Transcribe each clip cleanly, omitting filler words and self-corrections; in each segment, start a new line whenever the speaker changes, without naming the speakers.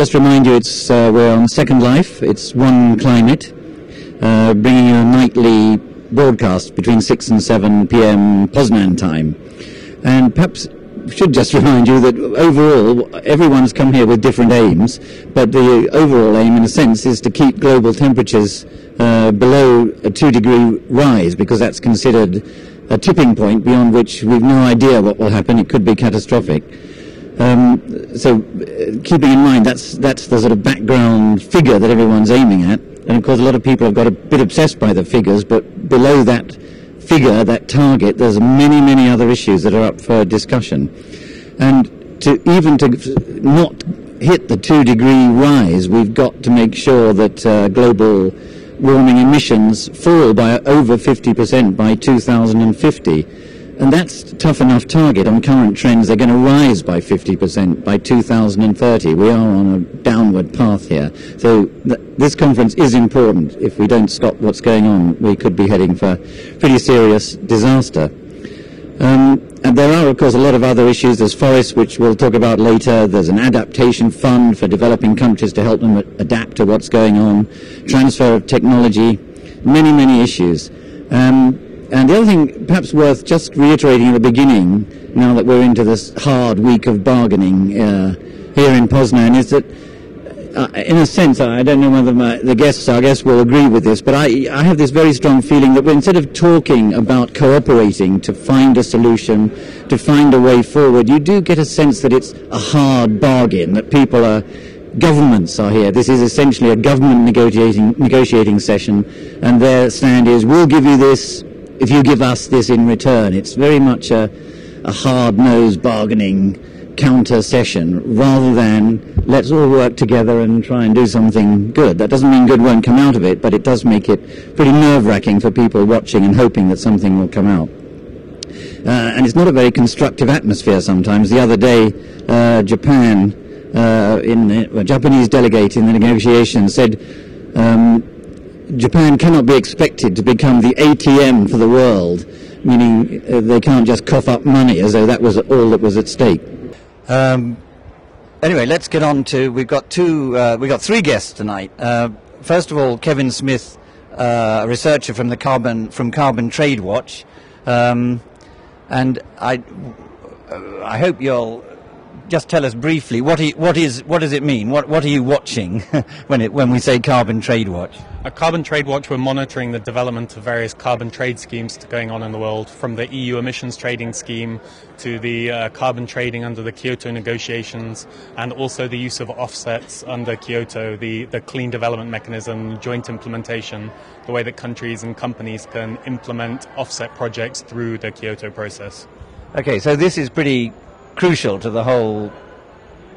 just remind you, we're on Second Life. It's OneClimate, bringing you a nightly broadcast between 6 and 7 p.m. Poznan time. And perhaps should just remind you that overall, everyone's come here with different aims, but the overall aim, in a sense, is to keep global temperatures below a 2-degree rise, because that's considered a tipping point beyond which we've no idea what will happen. It could be catastrophic. So keeping in mind that's the sort of background figure that everyone's aiming at, and of course a lot of people have got a bit obsessed by the figures, but below that figure, that target, there's many other issues that are up for discussion. And to not hit the 2-degree rise, we've got to make sure that global warming emissions fall by over 50% by 2050. And that's a tough enough target. On current trends, they're going to rise by 50% by 2030. We are on a downward path here. So this conference is important. If we don't stop what's going on, we could be heading for pretty serious disaster. And there are, of course, a lot of other issues. There's forests, which we'll talk about later. There's an adaptation fund for developing countries to help them adapt to what's going on. Transfer of technology, many issues. And the other thing, perhaps worth just reiterating at the beginning, now that we're into this hard week of bargaining here in Poznan, is that, in a sense, I don't know whether our guests will agree with this, but I have this very strong feeling that instead of talking about cooperating to find a solution, to find a way forward, you do get a sense that it's a hard bargain, that governments are here. This is essentially a government negotiating session, and their stand is, we'll give you this if you give us this in return. It's very much a hard-nosed bargaining counter session, rather than let's all work together and try and do something good. That doesn't mean good won't come out of it, but it does make it pretty nerve-wracking for people watching and hoping that something will come out. And it's not a very constructive atmosphere sometimes. The other day, Japan, a Japanese delegate in the negotiations said, Japan cannot be expected to become the ATM for the world, meaning they can't just cough up money as though that was all that was at stake.
Anyway, let's get on to, we've got three guests tonight. First of all, Kevin Smith, a researcher from Carbon Trade Watch, and I hope you'll just tell us briefly what does it mean? What are you watching when we say Carbon Trade Watch?
At Carbon Trade Watch, we're monitoring the development of various carbon trade schemes going on in the world, from the EU emissions trading scheme to the carbon trading under the Kyoto negotiations, and also the use of offsets under Kyoto, the clean development mechanism, joint implementation, the way that countries and companies can implement offset projects through the Kyoto process.
Okay, so this is pretty crucial to the whole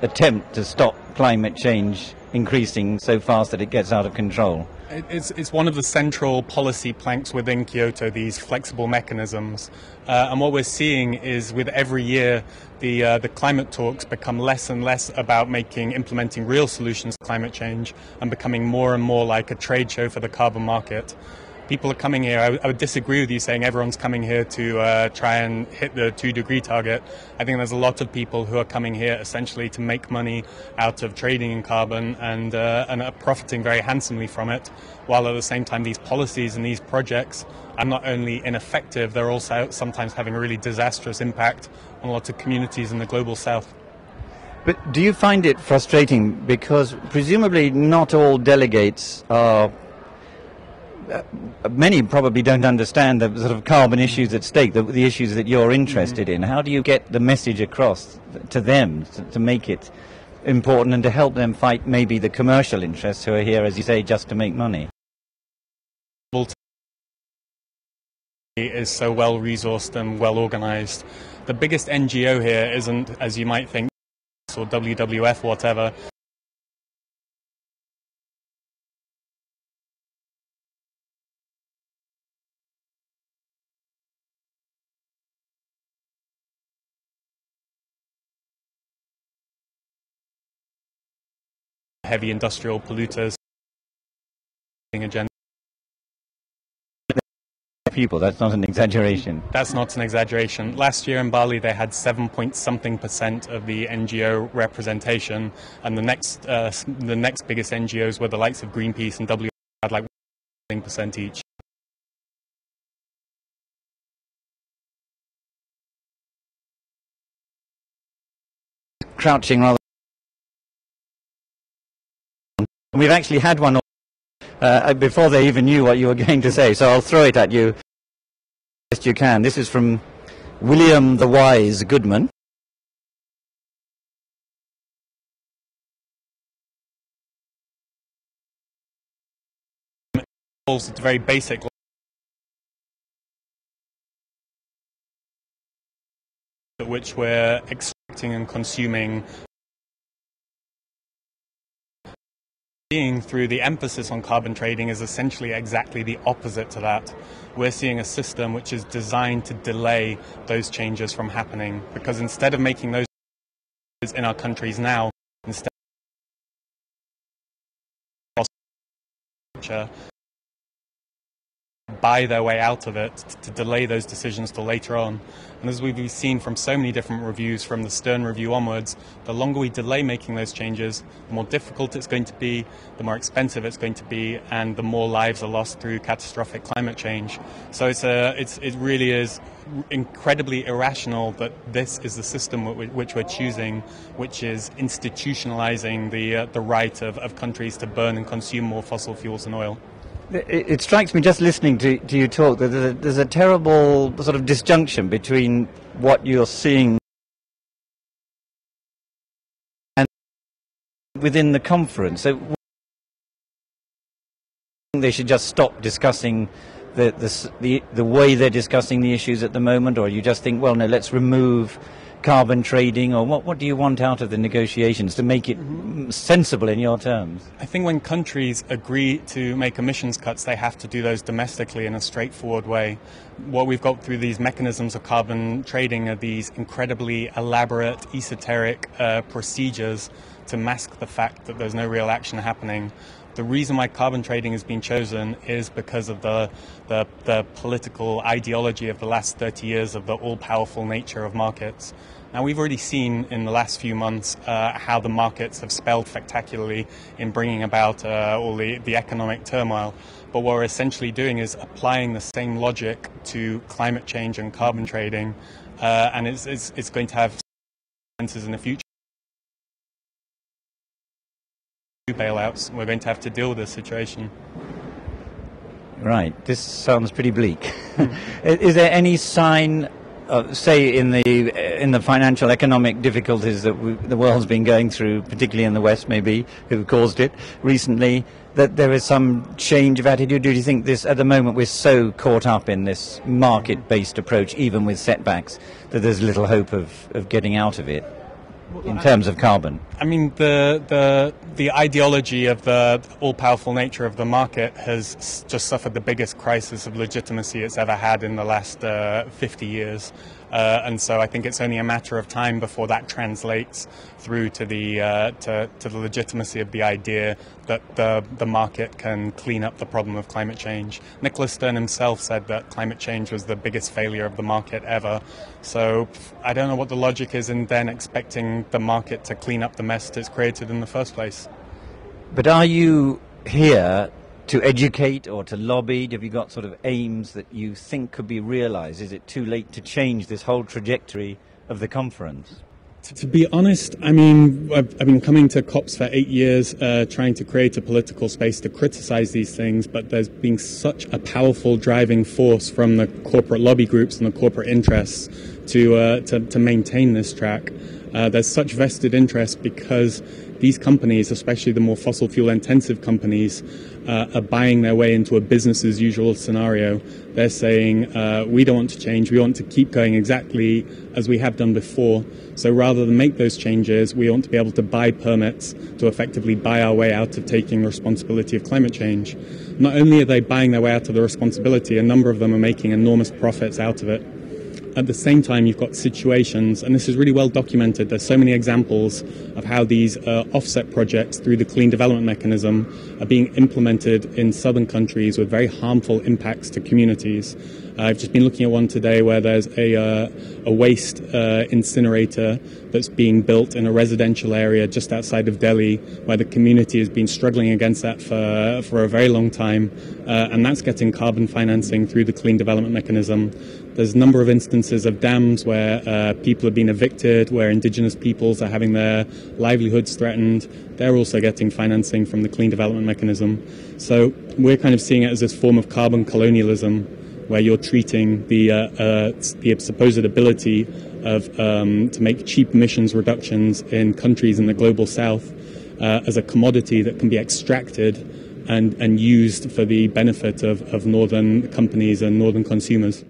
attempt to stop climate change increasing so fast that it gets out of control.
It's one of the central policy planks within Kyoto, these flexible mechanisms. And what we're seeing is with every year, the climate talks become less and less about implementing real solutions to climate change and becoming more and more like a trade show for the carbon market. People are coming here. I would disagree with you saying everyone's coming here to try and hit the 2-degree target. I think there's a lot of people who are coming here essentially to make money out of trading in carbon and are profiting very handsomely from it, while at the same time these policies and these projects are not only ineffective, they're also sometimes having a really disastrous impact on lots of communities in the global south.
But do you find it frustrating, because presumably not all delegates are many probably don't understand the sort of carbon issues at stake, the issues that you're interested in. How do you get the message across to them to make it important and to help them fight maybe the commercial interests who are here, as you say, just to make money?
Is so well resourced and well organized. The biggest NGO here isn't, as you might think, or WWF, whatever. Heavy industrial polluters agenda.
people. That's not an exaggeration.
That's not an exaggeration. Last year in Bali, they had 7-point-something% of the NGO representation, and the next biggest NGOs were the likes of Greenpeace and WWF, had like 1% each.
Crouching rather. We've actually had one before they even knew what you were going to say, so I'll throw it at you as best you can. This is from William the Wise Goodman.
It's very basic, which we're extracting and consuming. Through the emphasis on carbon trading is essentially exactly the opposite to that. We're seeing a system which is designed to delay those changes from happening, because instead of making those changes in our countries now, instead of buy their way out of it, to delay those decisions till later on. And as we've seen from so many different reviews, from the Stern review onwards, the longer we delay making those changes, the more difficult it's going to be, the more expensive it's going to be, and the more lives are lost through catastrophic climate change. So it really is incredibly irrational that this is the system which we're choosing, which is institutionalizing the right of countries to burn and consume more fossil fuels and oil.
It strikes me, just listening to you talk, that there's a terrible sort of disjunction between what you're seeing and within the conference. So they should just stop discussing the way they're discussing the issues at the moment, or you just think, well, no, let's remove carbon trading, or what do you want out of the negotiations to make it sensible in your terms?
I think when countries agree to make emissions cuts, they have to do those domestically in a straightforward way. What we've got through these mechanisms of carbon trading are these incredibly elaborate, esoteric procedures to mask the fact that there's no real action happening. The reason why carbon trading has been chosen is because of the political ideology of the last 30 years of the all-powerful nature of markets. Now, we've already seen in the last few months how the markets have spelled spectacularly in bringing about all the economic turmoil. But what we're essentially doing is applying the same logic to climate change and carbon trading, and it's going to have consequences in the future. Bailouts, we're going to have to deal with this situation.
Right, this sounds pretty bleak. Is there any sign, say in the financial economic difficulties that the world's been going through, particularly in the West maybe, who caused it recently, that there is some change of attitude? Do you think this, at the moment we're so caught up in this market-based approach, even with setbacks, that there's little hope of getting out of it in terms of carbon?
I mean, the ideology of the all-powerful nature of the market has just suffered the biggest crisis of legitimacy it's ever had in the last 50 years. And so I think it's only a matter of time before that translates through to the legitimacy of the idea that the market can clean up the problem of climate change. Nicholas Stern himself said that climate change was the biggest failure of the market ever. So I don't know what the logic is in then expecting the market to clean up the mess it's created in the first place.
But are you here to educate or to lobby? Have you got sort of aims that you think could be realized? Is it too late to change this whole trajectory of the conference?
To be honest, I mean, I've been coming to COPs for 8 years, trying to create a political space to criticize these things, but there's been such a powerful driving force from the corporate lobby groups and the corporate interests to maintain this track. There's such vested interest because these companies, especially the more fossil fuel intensive companies, are buying their way into a business as usual scenario. They're saying, we don't want to change, we want to keep going exactly as we have done before. So rather than make those changes, we want to be able to buy permits to effectively buy our way out of taking responsibility of climate change. Not only are they buying their way out of the responsibility, a number of them are making enormous profits out of it. at the same time, you've got situations, and this is really well documented, there's so many examples of how these offset projects through the Clean Development Mechanism are being implemented in southern countries with very harmful impacts to communities. I've just been looking at one today where there's a waste incinerator that's being built in a residential area just outside of Delhi, where the community has been struggling against that for a very long time, and that's getting carbon financing through the Clean Development Mechanism. There's a number of instances of dams where people have been evicted, where indigenous peoples are having their livelihoods threatened. They're also getting financing from the Clean Development Mechanism. So we're kind of seeing it as this form of carbon colonialism, where you're treating the supposed ability of to make cheap emissions reductions in countries in the global south as a commodity that can be extracted and used for the benefit of northern companies and northern consumers.